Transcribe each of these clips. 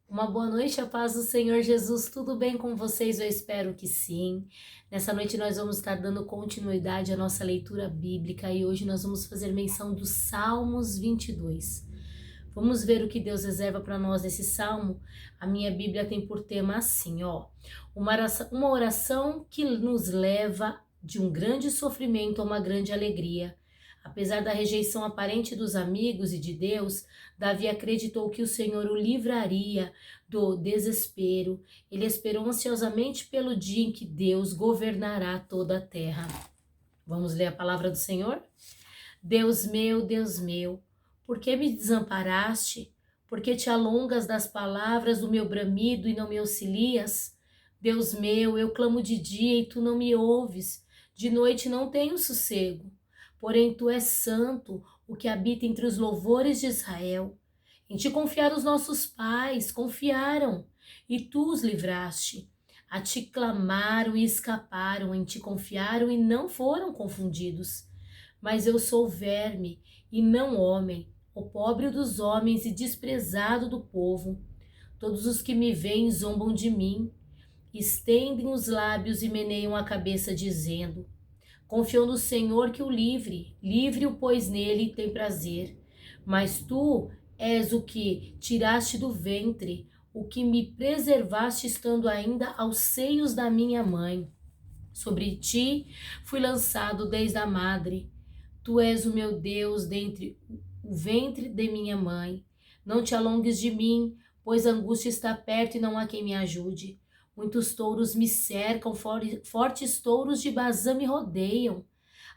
Uma boa noite, a paz do Senhor Jesus, tudo bem com vocês? Eu espero que sim. Nessa noite nós vamos estar dando continuidade à nossa leitura bíblica e hoje nós vamos fazer menção dos Salmos 22. Vamos ver o que Deus reserva para nós nesse salmo. A minha Bíblia tem por tema assim, uma oração que nos leva de um grande sofrimento a uma grande alegria. Apesar da rejeição aparente dos amigos e de Deus, Davi acreditou que o Senhor o livraria do desespero. Ele esperou ansiosamente pelo dia em que Deus governará toda a terra. Vamos ler a palavra do Senhor? Deus meu, por que me desamparaste? Por que te alongas das palavras do meu bramido e não me auxilias? Deus meu, eu clamo de dia e tu não me ouves. De noite não tenho sossego. Porém, tu és santo, o que habita entre os louvores de Israel. Em ti confiaram os nossos pais, confiaram, e tu os livraste. A ti clamaram e escaparam, em ti confiaram e não foram confundidos. Mas eu sou verme e não homem, o pobre dos homens e desprezado do povo. Todos os que me veem zombam de mim, estendem os lábios e meneiam a cabeça, dizendo: confiou no Senhor que o livre-o, pois nele tem prazer. Mas tu és o que tiraste do ventre, o que me preservaste estando ainda aos seios da minha mãe. Sobre ti fui lançado desde a madre. Tu és o meu Deus dentre o ventre de minha mãe. Não te alongues de mim, pois a angústia está perto e não há quem me ajude. Muitos touros me cercam, fortes touros de Bazã me rodeiam.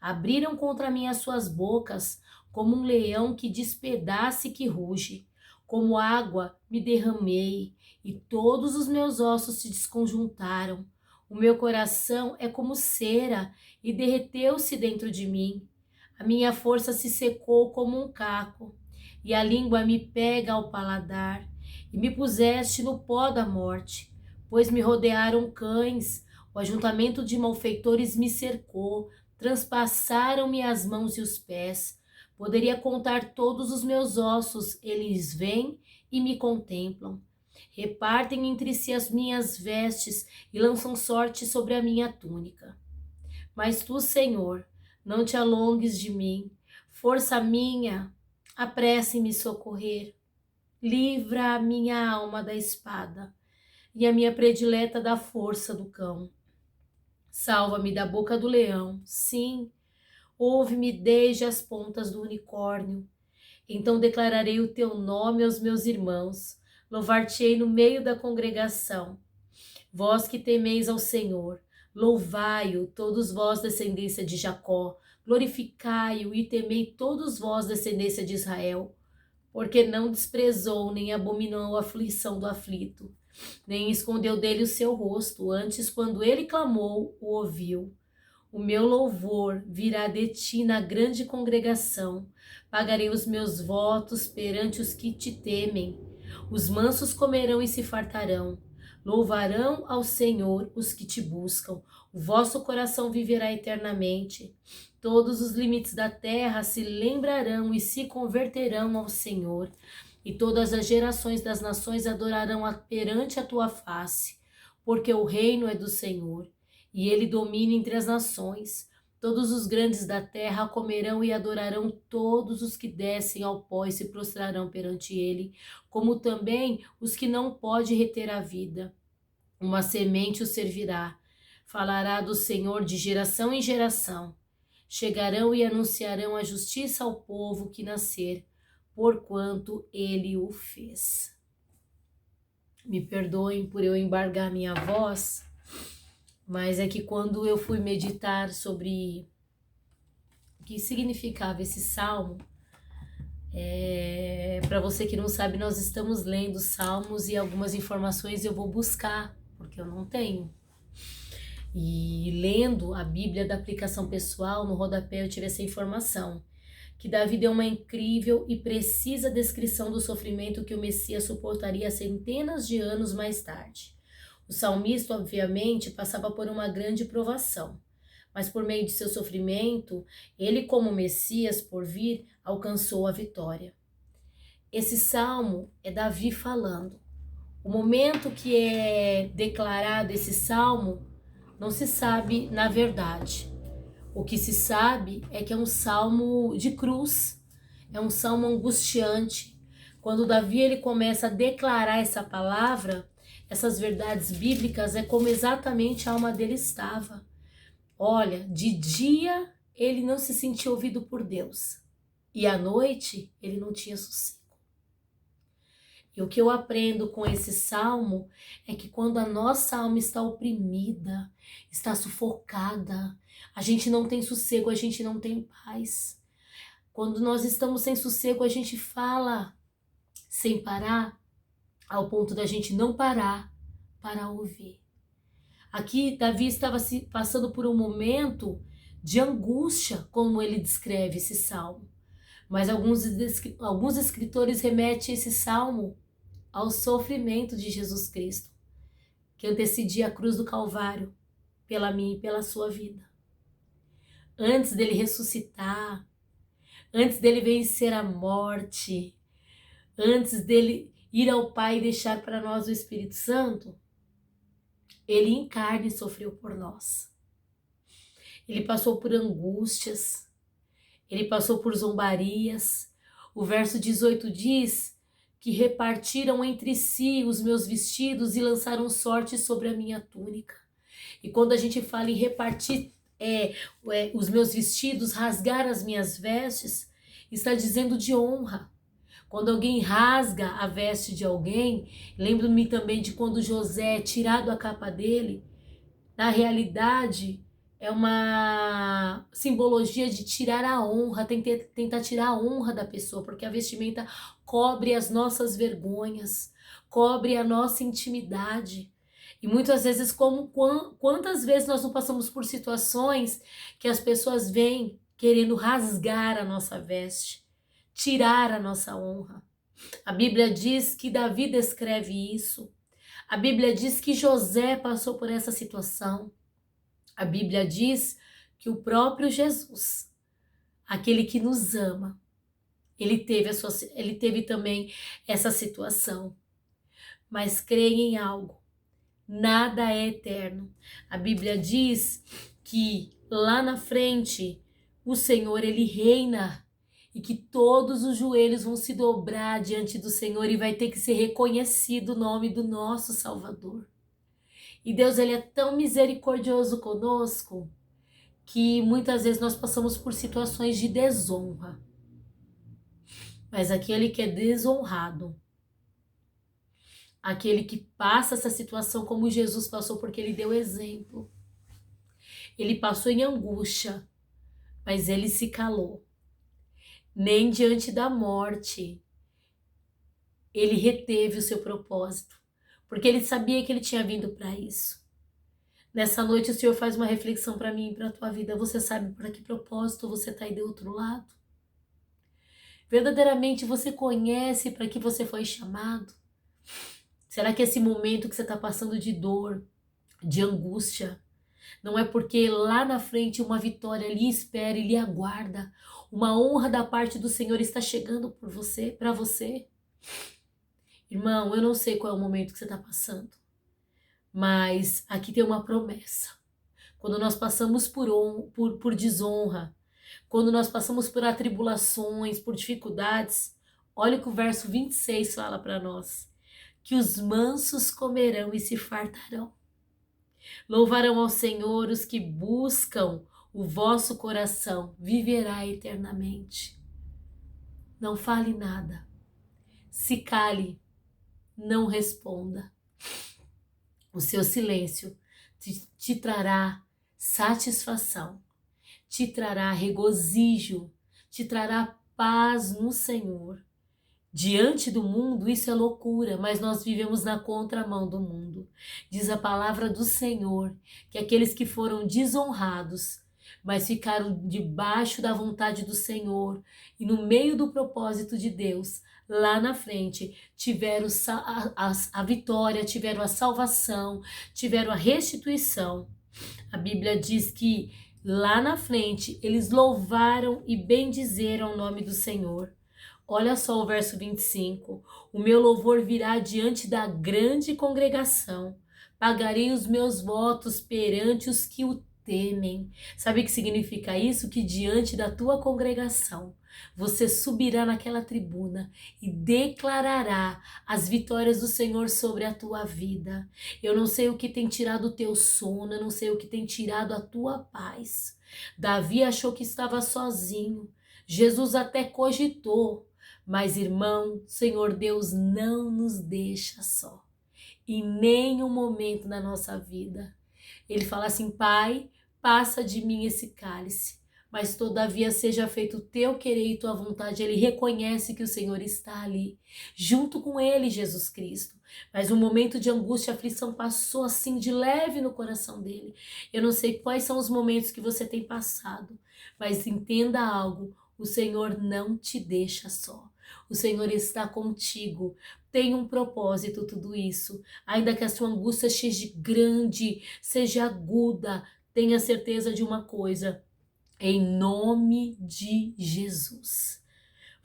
Abriram contra mim as suas bocas, como um leão que despedaça e que ruge. Como água me derramei, e todos os meus ossos se desconjuntaram. O meu coração é como cera, e derreteu-se dentro de mim. A minha força se secou como um caco, e a língua me pega ao paladar, e me puseste no pó da morte, pois me rodearam cães, o ajuntamento de malfeitores me cercou, transpassaram-me as mãos e os pés. Poderia contar todos os meus ossos, eles vêm e me contemplam. Repartem entre si as minhas vestes e lançam sorte sobre a minha túnica. Mas tu, Senhor, não te alongues de mim. Força minha, apresse em me socorrer. Livra a minha alma da espada e a minha predileta da força do cão. Salva-me da boca do leão, sim, ouve-me desde as pontas do unicórnio. Então declararei o teu nome aos meus irmãos, louvar-te-ei no meio da congregação. Vós que temeis ao Senhor, louvai-o, todos vós, descendência de Jacó, glorificai-o e temei todos vós, descendência de Israel, porque não desprezou nem abominou a aflição do aflito, nem escondeu dele o seu rosto, antes quando ele clamou, o ouviu. O meu louvor virá de ti na grande congregação, pagarei os meus votos perante os que te temem. Os mansos comerão e se fartarão. Louvarão ao Senhor os que te buscam. O vosso coração viverá eternamente. Todos os limites da terra se lembrarão e se converterão ao Senhor. E todas as gerações das nações adorarão perante a tua face, porque o reino é do Senhor, e ele domina entre as nações. Todos os grandes da terra comerão e adorarão todos os que descem ao pó e se prostrarão perante ele, como também os que não pode reter a vida. Uma semente o servirá, falará do Senhor de geração em geração. Chegarão e anunciarão a justiça ao povo que nascer, porquanto ele o fez. Me perdoem por eu embargar minha voz, mas é que quando eu fui meditar sobre o que significava esse salmo, para você que não sabe, nós estamos lendo salmos e algumas informações eu vou buscar, porque eu não tenho. E lendo a Bíblia da aplicação pessoal, no rodapé eu tive essa informação, que Davi deu uma incrível e precisa descrição do sofrimento que o Messias suportaria centenas de anos mais tarde. O salmista, obviamente, passava por uma grande provação, mas por meio de seu sofrimento, ele, como Messias por vir, alcançou a vitória. Esse salmo é Davi falando. O momento que é declarado esse salmo, não se sabe na verdade. O que se sabe é que é um salmo de cruz, é um salmo angustiante. Quando Davi ele começa a declarar essa palavra, essas verdades bíblicas, é como exatamente a alma dele estava. Olha, de dia ele não se sentia ouvido por Deus, e à noite ele não tinha sossego. E o que eu aprendo com esse salmo é que quando a nossa alma está oprimida, está sufocada, a gente não tem sossego, a gente não tem paz. Quando nós estamos sem sossego, a gente fala sem parar, ao ponto da gente não parar para ouvir. Aqui, Davi estava passando por um momento de angústia, como ele descreve esse salmo. Mas alguns escritores remetem esse salmo ao sofrimento de Jesus Cristo, que antecedia a cruz do Calvário pela minha e pela sua vida. Antes dele ressuscitar, antes dele vencer a morte, antes dele ir ao Pai e deixar para nós o Espírito Santo, ele em carne sofreu por nós. Ele passou por angústias, ele passou por zombarias. O verso 18 diz que repartiram entre si os meus vestidos e lançaram sorte sobre a minha túnica. E quando a gente fala em repartir os meus vestidos, rasgar as minhas vestes, está dizendo de honra. Quando alguém rasga a veste de alguém, lembro-me também de quando José é tirado a capa dele, na realidade é uma simbologia de tirar a honra, tentar tirar a honra da pessoa, porque a vestimenta cobre as nossas vergonhas, cobre a nossa intimidade. E muitas vezes, quantas vezes nós não passamos por situações que as pessoas vêm querendo rasgar a nossa veste, tirar a nossa honra. A Bíblia diz que Davi descreve isso. A Bíblia diz que José passou por essa situação. A Bíblia diz que o próprio Jesus, aquele que nos ama, ele teve também essa situação. Mas creia em algo, nada é eterno. A Bíblia diz que lá na frente o Senhor ele reina e que todos os joelhos vão se dobrar diante do Senhor e vai ter que ser reconhecido o nome do nosso Salvador. E Deus ele é tão misericordioso conosco que muitas vezes nós passamos por situações de desonra. Mas aquele que é desonrado, aquele que passa essa situação como Jesus passou, porque ele deu exemplo. Ele passou em angústia, mas ele se calou. Nem diante da morte ele reteve o seu propósito, porque ele sabia que ele tinha vindo para isso. Nessa noite o Senhor faz uma reflexão para mim e para a tua vida. Você sabe para que propósito você está aí do outro lado? Verdadeiramente você conhece para que você foi chamado? Será que esse momento que você está passando de dor, de angústia, não é porque lá na frente uma vitória lhe espera e lhe aguarda? Uma honra da parte do Senhor está chegando por você, para você? Irmão, eu não sei qual é o momento que você está passando, mas aqui tem uma promessa. Quando nós passamos por desonra, quando nós passamos por atribulações, por dificuldades, olha o que o verso 26 fala para nós. Que os mansos comerão e se fartarão. Louvarão ao Senhor os que buscam o vosso coração, viverá eternamente. Não fale nada, se cale, não responda. O seu silêncio te trará satisfação, te trará regozijo, te trará paz no Senhor. Diante do mundo isso é loucura, mas nós vivemos na contramão do mundo. Diz a palavra do Senhor que aqueles que foram desonrados, mas ficaram debaixo da vontade do Senhor e no meio do propósito de Deus, lá na frente, tiveram a vitória, tiveram a salvação, tiveram a restituição. A Bíblia diz que lá na frente eles louvaram e bendizeram o nome do Senhor. Olha só o verso 25. O meu louvor virá diante da grande congregação. Pagarei os meus votos perante os que o temem. Sabe o que significa isso? Que diante da tua congregação, você subirá naquela tribuna e declarará as vitórias do Senhor sobre a tua vida. Eu não sei o que tem tirado o teu sono, eu não sei o que tem tirado a tua paz. Davi achou que estava sozinho. Jesus até cogitou, mas irmão, Senhor Deus não nos deixa só. Em nenhum momento na nossa vida. Ele fala assim: Pai, passa de mim esse cálice, mas todavia seja feito o teu querer e tua vontade. Ele reconhece que o Senhor está ali, junto com ele, Jesus Cristo. Mas um momento de angústia e aflição passou assim de leve no coração dele. Eu não sei quais são os momentos que você tem passado, mas entenda algo: o Senhor não te deixa só. O Senhor está contigo. Tem um propósito tudo isso. Ainda que a sua angústia seja grande, seja aguda, tenha certeza de uma coisa: em nome de Jesus,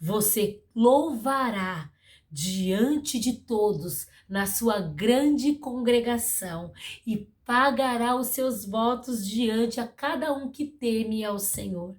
você louvará diante de todos na sua grande congregação e pagará os seus votos diante a cada um que teme ao Senhor.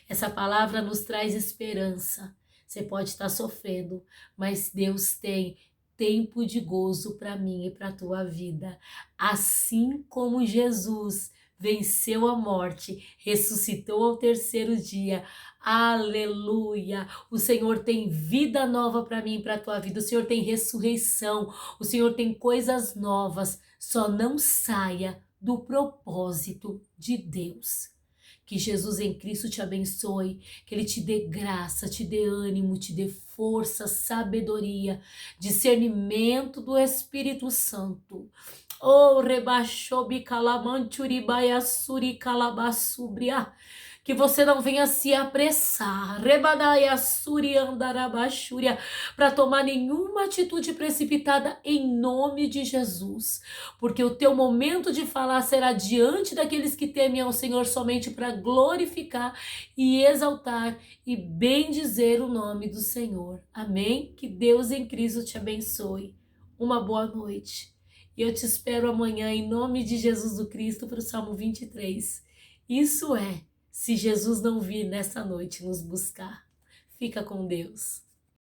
Essa palavra nos traz esperança. Você pode estar sofrendo, mas Deus tem tempo de gozo para mim e para a tua vida. Assim como Jesus venceu a morte, ressuscitou ao terceiro dia. Aleluia! O Senhor tem vida nova para mim e para a tua vida. O Senhor tem ressurreição. O Senhor tem coisas novas. Só não saia do propósito de Deus. Que Jesus em Cristo te abençoe, que Ele te dê graça, te dê ânimo, te dê força, sabedoria, discernimento do Espírito Santo. Oh, rebaixou bicalamanchuri baiassuri calabasubria. Que você não venha se apressar, para tomar nenhuma atitude precipitada em nome de Jesus. Porque o teu momento de falar será diante daqueles que temem ao Senhor somente para glorificar e exaltar e bendizer o nome do Senhor. Amém? Que Deus em Cristo te abençoe. Uma boa noite. E eu te espero amanhã em nome de Jesus do Cristo para o Salmo 23. Isso é, se Jesus não vir nessa noite nos buscar. Fica com Deus.